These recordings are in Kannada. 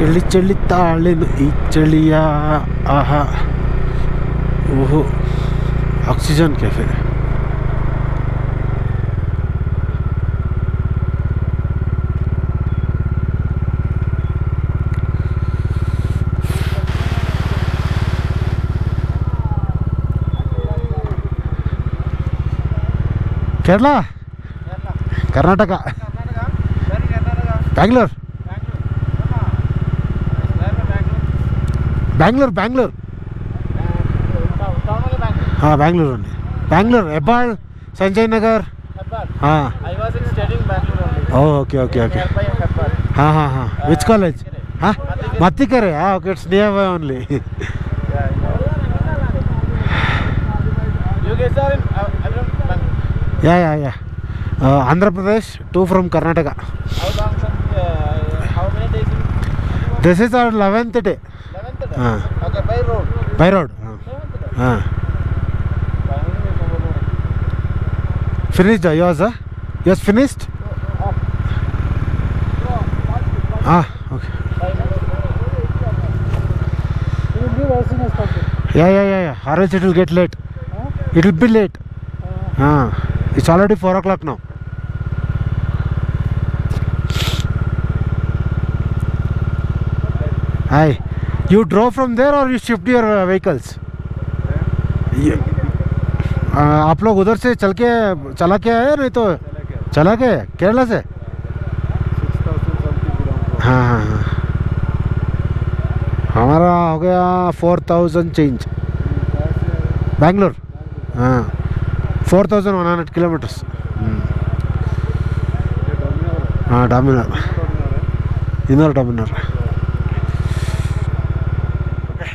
ಚಳಿ ಚಳಿ ತಾಳೆನು ಈ ಚಳಿಯ ಆಹಾ ಓಹೋ ಆಕ್ಸಿಜನ್ ಕೆಫೆ. ಕೇರಳ, ಕರ್ನಾಟಕ, ಬ್ಯಾಂಗ್ಳೂರ್, ಬ್ಯಾಂಗ್ಳೂರ್ ಬ್ಯಾಂಗ್ಳೂರ್ ಹಾಂ ಬ್ಯಾಂಗ್ಳೂರಲ್ಲಿ. ಬ್ಯಾಂಗ್ಳೂರ್, ಹೆಬ್ಬಾಳ್, ಸಂಜಯ್ ನಗರ್. ಹಾಂ ಓಕೆ ಓಕೆ ಓಕೆ ಹಾಂ ಹಾಂ ಹಾಂ. Which college? ಹಾಂ ಮತ್ತಿಕೆರೆ. ಹಾಂ okay, it's near by only. Yeah Andhra Pradesh, 2 from Karnataka. How long how many days? This is our 11th day. 11th day? Okay, by road. By road. Finished yours? Yours finished? Okay. You will give as soon as possible. Yeah. Or else it will get late. It will be late. It's already 4 o'clock now. Hi. You drove from there or you shift your vehicles? आप लोग उधर से चला के आए नहीं तो चला के केरला से? 6,000 something kilometers. हाँ हमारा हो गया 4,000 चेंज. बैंगलोर 4,100 kilometers. ಡಾಮಿನರ್ ಇನ್ನೂರು Dominar. Okay,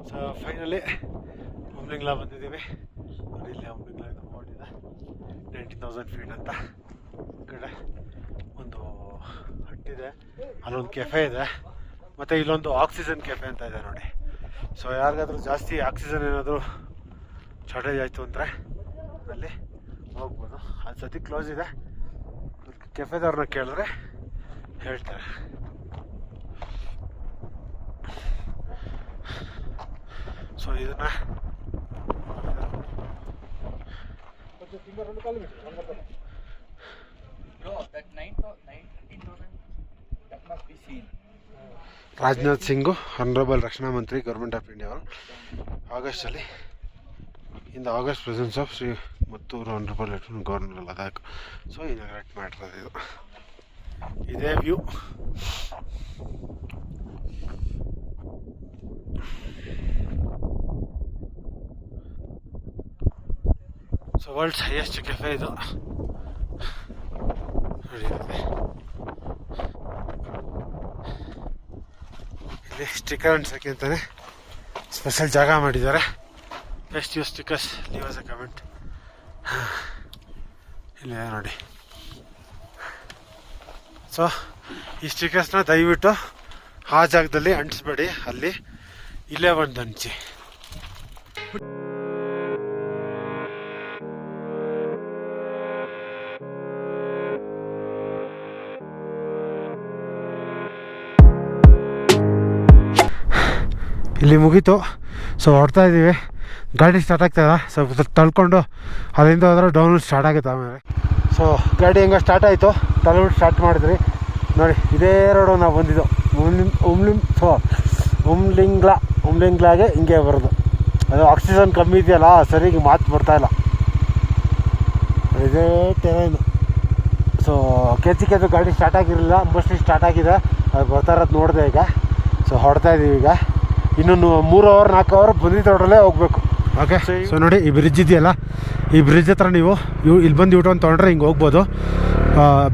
so finally Umling La ಬಂದಿದ್ದೀವಿ. ಇಲ್ಲೇ ಉಮ್ಲಿಂಗ್ಲಾ ಇದು ಬೋರ್ಡ್ ಇದೆ, 19,000 ಫೀಟ್ ಅಂತ. ಕಡೆ ಒಂದು ಹಟ್ಟಿದೆ, ಅಲ್ಲೊಂದು ಕೆಫೆ ಇದೆ, ಮತ್ತು ಇಲ್ಲೊಂದು ಆಕ್ಸಿಜನ್ ಕೆಫೆ ಅಂತ ಇದೆ ನೋಡಿ. ಸೊ ಯಾರಿಗಾದ್ರೂ ಜಾಸ್ತಿ ಆಕ್ಸಿಜನ್ ಏನಾದರೂ ಶಾರ್ಟೇಜ್ ಆಯಿತು ಅಂದರೆ ಅಲ್ಲಿ ಹೋಗ್ಬೋದು. ಅದು ಸದ್ಯಕ್ಕೆ ಕ್ಲೋಸ್ ಇದೆ. ಕೆಫೆದವ್ರನ್ನ ಕೇಳಿದ್ರೆ ಹೇಳ್ತಾರೆ. ಸೊ ಇದನ್ನ ರಾಜನಾಥ್ ಸಿಂಗು, ಆನರಬಲ್ ರಕ್ಷಣಾ ಮಂತ್ರಿ, ಗೌರ್ಮೆಂಟ್ ಆಫ್ ಇಂಡಿಯಾ ಅವರು ಆಗಸ್ಟಲ್ಲಿ in the August presence of Shri Mattur honourable lieutenant governor Ladakh. So inaugurate ಮಾಡಿರೋದು ಇದು. ಇದೇ view. So world's highest cafe ಇದು. ಇಲ್ಲಿ ಸ್ಟಿಕರ್ ಅನ್ಸೋಕ್ಕೆ ಅಂತಾನೆ ಸ್ಪೆಷಲ್ ಜಾಗ ಮಾಡಿದ್ದಾರೆ. Best use stickers, leave us a comment. ಇಲ್ಲ ನೋಡಿ. ಸೊ ಈ ಸ್ಟಿಕರ್ಸ್ನ ದಯವಿಟ್ಟು ಆ ಜಾಗದಲ್ಲಿ ಅಂಟಿಸ್ಬೇಡಿ, ಅಲ್ಲಿ ಇಲ್ಲೇ ಬಂದು ಹಂಚಿ. ಇಲ್ಲಿ ಮುಗೀತು. ಸೊ ಹೊಡ್ತಾ ಇದ್ದೀವಿ, ಗಾಡಿ ಸ್ಟಾರ್ಟ್ ಆಗ್ತದ. ಸ್ವಲ್ಪ ತಳ್ಕೊಂಡು ಅಲ್ಲಿಂದ ಹೋದ್ರೆ ಡೌನ್ ಸ್ಟಾರ್ಟ್ ಆಗುತ್ತೆ ಆಮೇಲೆ. ಸೊ ಗಾಡಿ ಹೆಂಗೆ ಸ್ಟಾರ್ಟ್ ಆಯಿತು, ತಳ್ಬಿಟ್ಟು ಸ್ಟಾರ್ಟ್ ಮಾಡಿದ್ರಿ ನೋಡಿ. ಇದೇ ರೋಡು ನಾವು ಬಂದಿದ್ದು ಉಮ್ಲಿಂಗ್ಲಾಗೆ ಹಿಂಗೆ ಬರೋದು. ಅದು ಆಕ್ಸಿಜನ್ ಕಮ್ಮಿ ಇದೆಯಲ್ಲ, ಸರಿಗೆ ಮಾತು ಬರ್ತಾಯಿಲ್ಲ. ಇದೇ ಟೆರೈನು. ಸೊ ಕೆಚ್ಚಿಕೆದು ಗಾಡಿ ಸ್ಟಾರ್ಟ್ ಆಗಿರಲಿಲ್ಲ, ಮೋಸ್ಟ್ಲಿ ಸ್ಟಾರ್ಟ್ ಆಗಿದೆ. ಅದು ಬರ್ತಾ ಇರೋದು ನೋಡಿದೆ ಈಗ. ಸೊ ಹೊಡ್ತಾ ಇದ್ದೀವಿ ಈಗ. ಇನ್ನೊಂದು 3 ಅವರ್ 4 ಅವರ್ ಬಂದಿದ್ದ ರೋಡಲ್ಲೇ ಹೋಗ್ಬೇಕು. ಓಕೆ, ಸೊ ನೋಡಿ ಈ ಬ್ರಿಡ್ಜ್ ಇದೆಯಲ್ಲ, ಈ ಬ್ರಿಡ್ಜ್ ಹತ್ರ ನೀವು ಇಲ್ಲಿ ಬಂದು ಯೂಟರ್ನ್ ತೊಗೊಂಡ್ರೆ ಹಿಂಗೆ ಹೋಗ್ಬೋದು.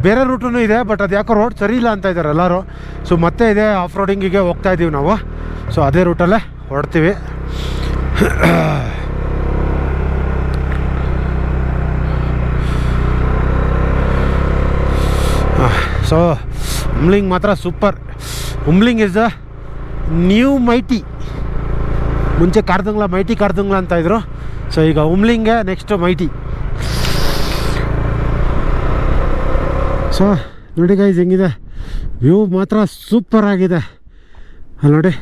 ಬೇರೆ ರೂಟೂ ಇದೆ, ಬಟ್ ಅದು ಯಾಕೋ ರೋಡ್ ಸರಿ ಇಲ್ಲ ಅಂತ ಇದ್ದಾರೆ ಎಲ್ಲರೂ. ಸೊ ಮತ್ತೆ ಇದೇ ಆಫ್ ರೋಡಿಂಗಿಗೆ ಹೋಗ್ತಾ ಇದ್ದೀವಿ ನಾವು. ಸೊ ಅದೇ ರೂಟಲ್ಲೇ ಹೊಡ್ತೀವಿ. ಸೊ ಉಮ್ಲಿಂಗ್ ಮಾತ್ರ super. Umling is the new mighty. ಮುಂಚೆ ಮೈಟಿ ಕಾರ್ದಂಗ್ಲಾ ಅಂತ ಇದ್ರು. ಸೊ ಈಗ ಉಮ್ಲಿಂಗೆ ನೆಕ್ಸ್ಟ್ ಮೈಟಿ. ಸೊ ನೋಡಿ ಗೈಸ್ ಹೆಂಗಿದೆ ವ್ಯೂ ಮಾತ್ರ ಸೂಪರ್ ಆಗಿದೆ. ಅಲ್ಲಿ ನೋಡಿ,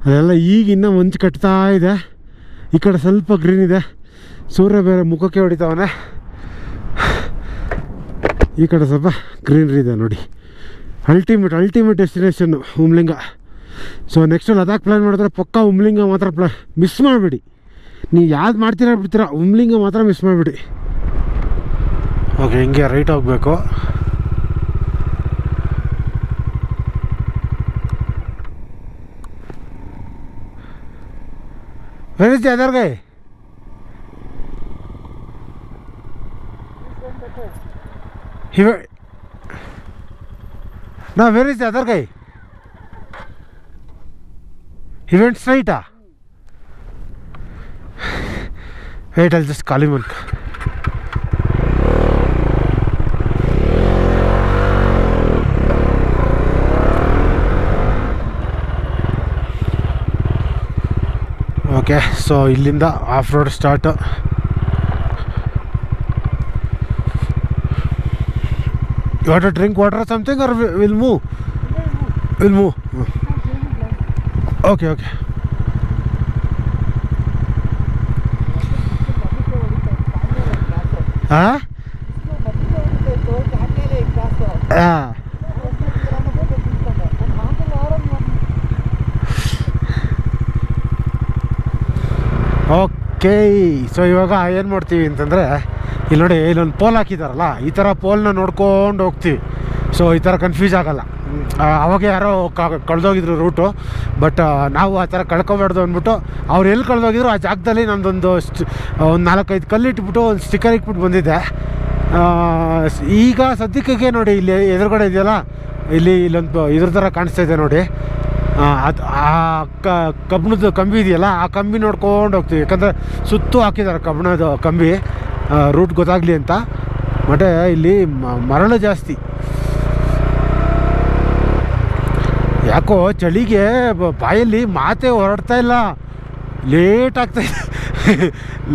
ಅದೆಲ್ಲ ಈಗ ಇನ್ನೂ ಮಂಚು ಕಟ್ತಾ ಇದೆ. ಈ ಕಡೆ ಸ್ವಲ್ಪ ಗ್ರೀನ್ ಇದೆ, ಸೂರ್ಯ ಬೇರೆ ಮುಖಕ್ಕೆ ಹೊಡಿತಾವನೆ. ಈ ಕಡೆ ಸ್ವಲ್ಪ ಗ್ರೀನ್ರಿ ಇದೆ ನೋಡಿ. Ultimate destination Umling. So next Ladakh plan ಮಾಡಿದ್ರೆ ಪಕ್ಕಾ ಉಮ್ಲಿಂಗ ಮಾತ್ರ ಮಿಸ್ ಮಾಡಿಬಿಡಿ. ನೀವು ಯಾವ್ದು ಮಾಡ್ತೀರಾ ಬಿಡ್ತೀರಾ, ಉಮ್ಲಿಂಗ ಮಾತ್ರ ಮಿಸ್ ಮಾಡಿಬಿಡಿ. ಓಕೆ, ಹಿಂಗೆ ರೈಟ್ ಹೋಗಬೇಕು. Where is the other guy? He went... No, where is the other guy? He went straight, ah? Wait, I'll just call him on. Okay, so ಇಲ್ಲಿಂದ off road start. You want to drink water or something or will move? Will move. Okay okay. ಹಾಂ ಹಾಂ. ಓಕೆ, ಸೊ ಇವಾಗ ಏನು ಮಾಡ್ತೀವಿ ಅಂತಂದರೆ, ಇಲ್ಲಿ ನೋಡಿ, ಇಲ್ಲೊಂದು ಪೋಲ್ ಹಾಕಿದಾರಲ್ಲ, ಈ ಥರ ಪೋಲ್ನ ನೋಡ್ಕೊಂಡು ಹೋಗ್ತೀವಿ. ಸೊ ಈ ಥರ ಕನ್ಫ್ಯೂಸ್ ಆಗೋಲ್ಲ. ಅವಾಗ ಯಾರೋ ಕಳೆದೋಗಿದ್ರು ರೂಟು, ಬಟ್ ನಾವು ಆ ಥರ ಕಳ್ಕೊಬಾರ್ದು ಅಂದ್ಬಿಟ್ಟು ಅವ್ರು ಎಲ್ಲಿ ಕಳೆದೋಗಿದ್ರು ಆ ಜಾಗದಲ್ಲಿ ನಮ್ಮದೊಂದು ಒಂದು 4-5 ಕಲ್ಲು ಇಟ್ಬಿಟ್ಟು ಒಂದು ಸ್ಟಿಕ್ಕರ್ ಇಟ್ಬಿಟ್ಟು ಬಂದಿದ್ದೆ. ಈಗ ಸದ್ಯಕ್ಕೆ ನೋಡಿ, ಇಲ್ಲಿ ಎದುರುಗಡೆ ಇದೆಯಲ್ಲ, ಇಲ್ಲೊಂದು ಇದ್ರ ಥರ ಕಾಣಿಸ್ತಾ ಇದೆ ನೋಡಿ. ಅದು ಆ ಕಬ್ಬಿಣದ ಕಂಬಿ ಇದೆಯಲ್ಲ, ಆ ಕಂಬಿ ನೋಡ್ಕೊಂಡು ಹೋಗ್ತೀವಿ. ಯಾಕಂದರೆ ಸುತ್ತು ಹಾಕಿದ್ದಾರೆ ಕಬ್ಬಿಣದ ಕಂಬಿ, ರೂಟ್ ಗೊತ್ತಾಗಲಿ ಅಂತ. ಮತ್ತು ಇಲ್ಲಿ ಮರಳು ಜಾಸ್ತಿ. ಯಾಕೋ ಚಳಿಗೆ ಬಾಯಲ್ಲಿ ಮಾತೇ ಹೊರಡ್ತಾ ಇಲ್ಲ.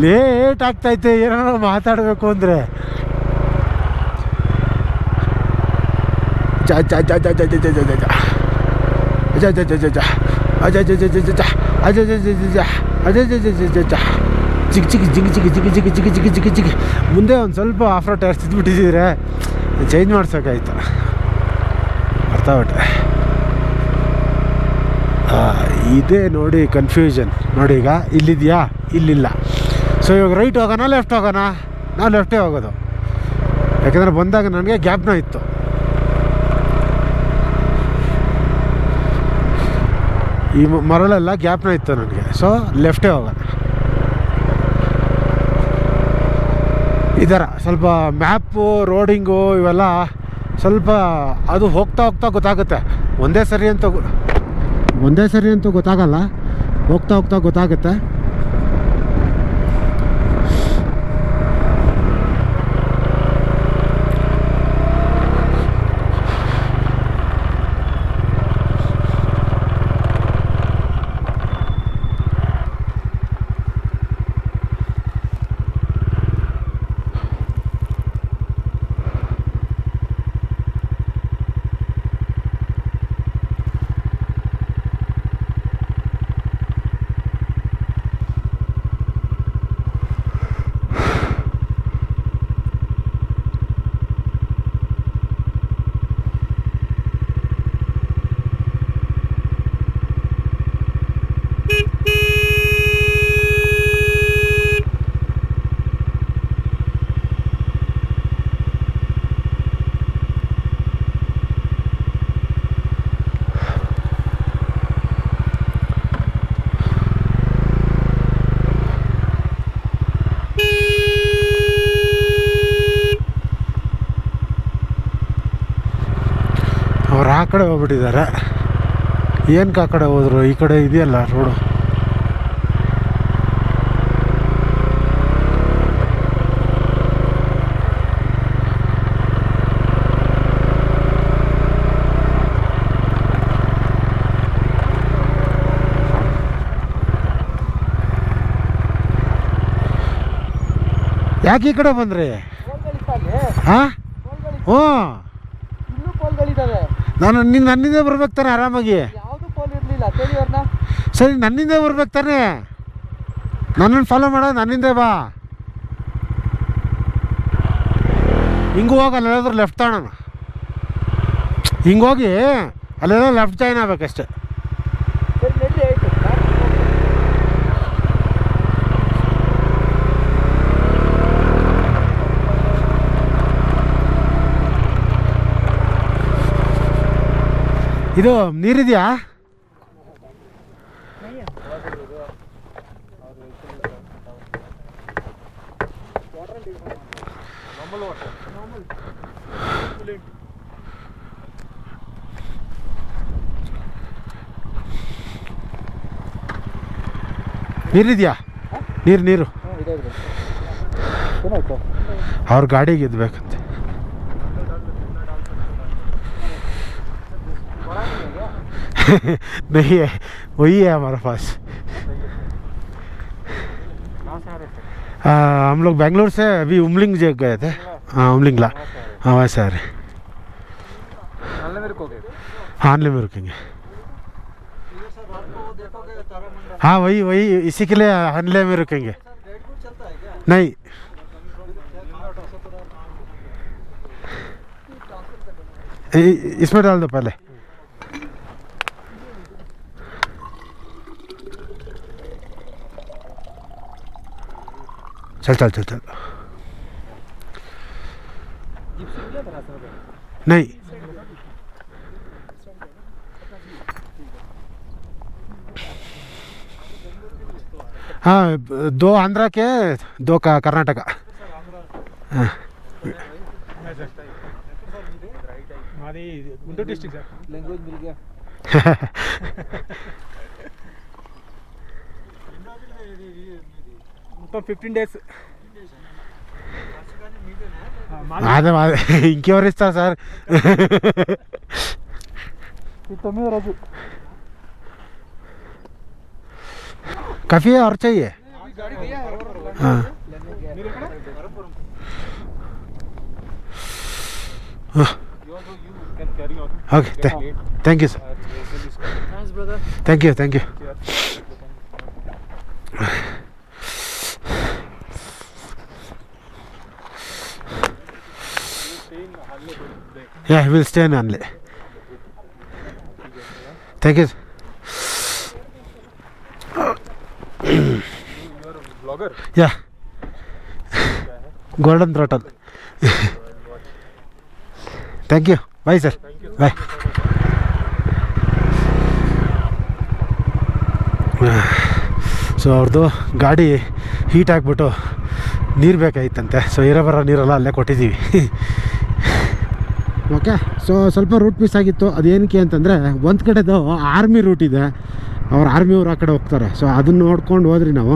ಲೇಟ್ ಆಗ್ತೈತೆ ಏನಾದ್ರು ಮಾತಾಡಬೇಕು ಅಂದರೆ. ಮುಂದೆ ಒಂದು ಸ್ವಲ್ಪ ಆಫ್ ರೋಡ್ ಟೈರ್ಸ್ ಇದ್ಬಿಟ್ಟಿದ್ರೆ ಚೇಂಜ್ ಮಾಡ್ಸೋಕ್ಕಾಯ್ತು. ಅರ್ಥ ಆಗ್ಬಿಟ್ರೆ ಇದೇ ನೋಡಿ ಕನ್ಫ್ಯೂಷನ್. ನೋಡಿ, ಈಗ ಇಲ್ಲಿದೆಯಾ, ಇಲ್ಲಿಲ್ಲ. ಸೊ ಇವಾಗ ರೈಟ್ ಹೋಗೋಣ ಲೆಫ್ಟ್ ಹೋಗೋಣ? ನಾವು ಲೆಫ್ಟೇ ಹೋಗೋದು, ಯಾಕೆಂದರೆ ಬಂದಾಗ ನನಗೆ ಗ್ಯಾಪ್ನ ಇತ್ತು. ಈ ಮರಳೆಲ್ಲ ಗ್ಯಾಪ್ನ ಇತ್ತು ನನಗೆ, ಸೊ ಲೆಫ್ಟೇ ಹೋಗೋಣ. ಈ ಥರ ಸ್ವಲ್ಪ ಮ್ಯಾಪು, ರೋಡಿಂಗು ಇವೆಲ್ಲ ಸ್ವಲ್ಪ ಅದು ಹೋಗ್ತಾ ಗೊತ್ತಾಗುತ್ತೆ. ಒಂದೇ ಸರಿ ಅಂತೂ ಗೊತ್ತಾಗಲ್ಲ, ಹೋಗ್ತಾ ಗೊತ್ತಾಗುತ್ತೆ. ಅವ್ರು ಆ ಕಡೆ ಹೋಗ್ಬಿಟ್ಟಿದ್ದಾರೆ. ಏನಕ್ಕೆ ಆ ಕಡೆ ಹೋದರು? ಈ ಕಡೆ ಇದೆಯಲ್ಲ ರೋಡು. ಯಾಕೆ ಈ ಕಡೆ ಬಂದ್ರಿ? ಹಾಂ, ಹ್ಞೂ, ನನ್ನಿಂದೇ ಬರ್ಬೇಕು ತಾನೆ ಆರಾಮಾಗಿ. ಯಾವುದು ಪೋಲ್ ಇರಲಿಲ್ಲ ಕೇಳಿ ಅವ್ರನ್ನ. ಸರಿ ನನ್ನಿಂದೇ ಬರ್ಬೇಕು ತಾನೆ, ನನ್ನನ್ನು ಫಾಲೋ ಮಾಡೋ, ನನ್ನಿಂದೇ ಬಾ. ಹಿಂಗೆ ಹೋಗಿ ಅಲ್ಲೆಲ್ಲಾದ್ರೂ ಲೆಫ್ಟ್ ತಗೋಣ, ಹಿಂಗೆ ಹೋಗಿ ಅಲ್ಲೆಲ್ಲ ಲೆಫ್ಟ್ ಜಾಯ್ನ್ ಆಗ್ಬೇಕಷ್ಟೆ. ಸರಿ ನಡಿ ಆಯ್ತು. ಇದು ನೀರಿದೆಯಾ? ನೀರಿದೆಯಾ? ನೀರು ಏನಾಯ್ತು? ಅವ್ರ ಗಾಡಿಗೆ ಇದ್ಬೇಕಂತೆ. नहीं है, वही है हमारे पास. हम लोग बेंगलोर से अभी उमलिंग गए थे. हाँ उमलिंगला, हाँ वैसे आ रहे. हानले में रुकेंगे. हाँ वही इसी के लिए हानले में रुकेंगे. नहीं इसमें डाल दो पहले. चल नहीं हाँ 2 आंध्रा के 2 का कर्नाटक. हाँ हमारी गुंटूर डिस्ट्रिक्ट सर. लैंग्वेज मिल गया. तो 15 days. అదే ఇంకెవరు ఇస్తారు సార్? राजू काफ़ी है और चाहिए? हाँ okay thank you sir. Thank you Yeah, we'll stay in Hanle. Thank you. Blogger. Yeah. Golden Throttle. Thank you. Bye sir. Bye. So ಅವ್ರದ್ದು ಗಾಡಿ ಹೀಟ್ ಆಗಿಬಿಟ್ಟು ನೀರು ಬೇಕಾಗಿತ್ತಂತೆ. ಸೊ ಬರೋ ನೀರೆಲ್ಲ ಅಲ್ಲೇ ಕೊಟ್ಟಿದ್ದೀವಿ. ಓಕೆ, ಸೊ ಸ್ವಲ್ಪ ರೂಟ್ ಮಿಸ್ ಆಗಿತ್ತು. ಅದೇನಕ್ಕೆ ಅಂತಂದರೆ ಒಂದು ಕಡೆದು ಆರ್ಮಿ ರೂಟ್ ಇದೆ, ಅವ್ರು ಆರ್ಮಿಯವ್ರು ಆ ಕಡೆ ಹೋಗ್ತಾರೆ. ಸೊ ಅದನ್ನು ನೋಡ್ಕೊಂಡು ಹೋದ್ರಿ ನಾವು.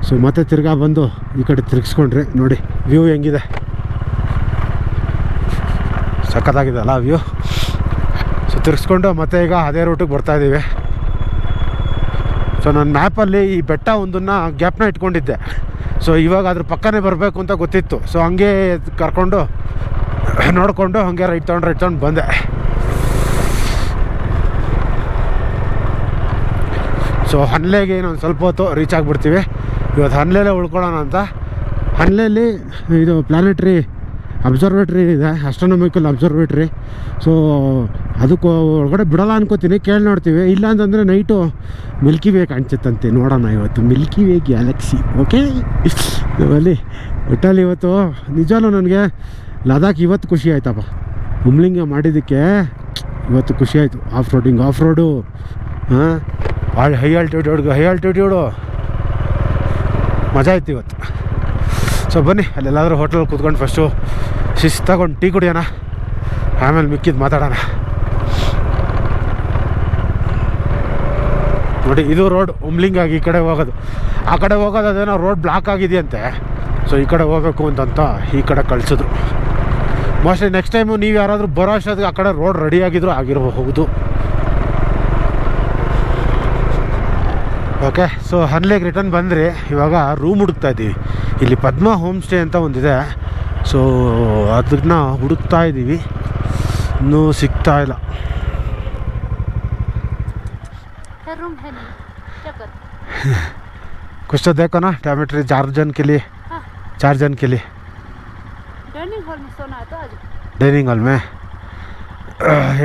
ಸೊ ಮತ್ತೆ ತಿರ್ಗಾ ಬಂದು ಈ ಕಡೆ ತಿರ್ಗಿಸ್ಕೊಂಡ್ರಿ. ನೋಡಿ ವ್ಯೂ ಹೆಂಗಿದೆ, ಸಖತ್ತಾಗಿದೆ ಅಲ್ಲ ವ್ಯೂ. ಸೊ ತಿರ್ಗಿಸ್ಕೊಂಡು ಮತ್ತೆ ಈಗ ಅದೇ ರೂಟಿಗೆ ಬರ್ತಾಯಿದ್ದೀವಿ. ಸೊ ನನ್ನ ಮ್ಯಾಪಲ್ಲಿ ಈ ಬೆಟ್ಟ ಒಂದನ್ನು ಗ್ಯಾಪ್ನ ಇಟ್ಕೊಂಡಿದ್ದೆ. ಸೊ ಇವಾಗ ಅದ್ರ ಪಕ್ಕನೇ ಬರಬೇಕು ಅಂತ ಗೊತ್ತಿತ್ತು. ಸೊ ಹಂಗೆ ಕರ್ಕೊಂಡು ನೋಡಿಕೊಂಡು ಹಾಗೆ ರೈಟ್ ತೊಗೊಂಡು ಬಂದೆ. ಸೊ ಹನ್ಲೆಗೆ ಇನ್ನೊಂದು ಸ್ವಲ್ಪ ಹೊತ್ತು ರೀಚ್ ಆಗಿಬಿಡ್ತೀವಿ. ಇವತ್ತು ಹನ್ಲೆಲ್ಲೇ ಉಳ್ಕೊಳ್ಳೋಣ ಅಂತ. ಹನ್ಲೆಯಲ್ಲಿ ಇದು ಪ್ಲಾನೆಟ್ರಿ ಅಬ್ಸರ್ವೇಟ್ರಿ ಇದೆ, ಆಸ್ಟ್ರಾನಮಿಕಲ್ ಅಬ್ಸರ್ವೇಟ್ರಿ. ಸೊ ಅದಕ್ಕೆ ಒಳಗಡೆ ಬಿಡೋಲ್ಲ ಅನ್ಕೋತೀನಿ, ಕೇಳಿ ನೋಡ್ತೀವಿ. ಇಲ್ಲ ಅಂತಂದರೆ ನೈಟು ಮಿಲ್ಕಿ ವೇ ಕಾಣಿಸುತ್ತಂತೆ. ನೋಡೋಣ ಇವತ್ತು ಮಿಲ್ಕಿ ವೇ ಗ್ಯಾಲಕ್ಸಿ. ಓಕೆ, ಅಲ್ಲಿ ಒಟ್ಟಲ್ಲಿ ಇವತ್ತು ನಿಜವೂ ನನಗೆ ಲದಾಖ್ ಇವತ್ತು ಖುಷಿ ಆಯ್ತಪ್ಪ. ಉಮ್ಲಿಂಗ ಮಾಡಿದ್ದಕ್ಕೆ ಇವತ್ತು ಖುಷಿ ಆಯಿತು. ಆಫ್ ರೋಡು ಹಾಂ, ಹೈ ಆಲ್ಟಿಟ್ಯೂಡು ಮಜಾ ಆಯ್ತು ಇವತ್ತು. ಸೊ ಬನ್ನಿ ಅಲ್ಲೆಲ್ಲಾದರೂ ಹೋಟೆಲ್ ಕೂತ್ಕೊಂಡು ಫಸ್ಟು ಶಿಸ್ತಾಗೊಂಡು ಟೀ ಕುಡಿಯೋಣ, ಆಮೇಲೆ ಮಿಕ್ಕಿದ್ದು ಮಾತಾಡೋಣ. ನೋಡಿ ಇದು ರೋಡ್ ಉಮ್ಲಿಂಗಾಗಿ ಈ ಕಡೆ ಹೋಗೋದು. ಆ ಕಡೆ ಹೋಗೋದು ಅದೇನೋ ರೋಡ್ ಬ್ಲಾಕ್ ಆಗಿದೆಯಂತೆ. ಸೊ ಈ ಕಡೆ ಹೋಗಬೇಕು ಅಂತಂತ ಈ ಕಡೆ ಕಳಿಸಿದ್ರು. ಮೋಸ್ಟ್ಲಿ ನೆಕ್ಸ್ಟ್ ಟೈಮು ನೀವು ಯಾರಾದರೂ ಬರೋ ಅಷ್ಟೊತ್ತಿಗೆ ಆ ಕಡೆ ರೋಡ್ ರೆಡಿಯಾಗಿದ್ರು ಆಗಿರಬಹುದು. ಓಕೆ, ಸೊ ಹನ್ಲೆಗೆ ರಿಟರ್ನ್ ಬಂದರೆ ಇವಾಗ ರೂಮ್ ಹುಡುಕ್ತಾ ಇದ್ದೀವಿ. ಇಲ್ಲಿ ಪದ್ಮ ಹೋಮ್ ಸ್ಟೇ ಅಂತ ಒಂದಿದೆ. ಸೊ ಅದನ್ನ ಹುಡುಕ್ತಾ ಇದ್ದೀವಿ, ಇನ್ನೂ ಸಿಗ್ತಾ ಇಲ್ಲ. रूम है नहीं, क्या कर? कुछ तो देखो ना, डॉर्मेट्री 4 जन के लिए, हाँ 4 जन के लिए डाइनिंग हॉल में सोना है तो आज ಡೈನಿಂಗ್ ಹಾಲ್ ಮೇ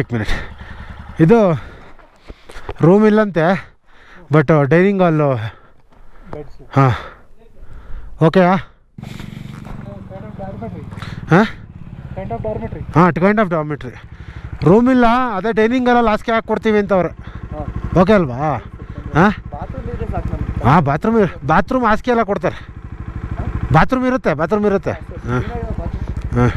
1 ಮಿನಿಟ್. ಇದು ರೂಮ್ ಇಲ್ಲಂತೆ, ಬಟ್ ಡೈನಿಂಗ್ ಹಾಲು. बेड्स ಹಾಂ ಓಕೆ ಹಾಂ काइंड ऑफ डॉर्मेटरी. ಹಾಂ ಕೈಂಡ್ ಆಫ್ ಡಾರ್ಮೆಟ್ರಿ. ರೂಮ್ ಇಲ್ಲ, ಅದೇ ಡೈನಿಂಗ್ ಹಾಲಲ್ಲಿ ಹಾಸಿಗೆ ಹಾಕ್ಕೊಡ್ತೀವಿ ಅಂತವ್ರೆ. ಓಕೆ ಅಲ್ವಾ? ಹಾಂ ಬಾತ್ರೂಮ್ ಇದೆ ಸಾಕು ನಮಗೆ. ಹಾಂ ಬಾತ್ರೂಮ್ ಹಾಸಿಗೆ ಎಲ್ಲ ಕೊಡ್ತಾರೆ. ಬಾತ್ರೂಮ್ ಇರುತ್ತೆ ಹಾಂ ಹಾಂ.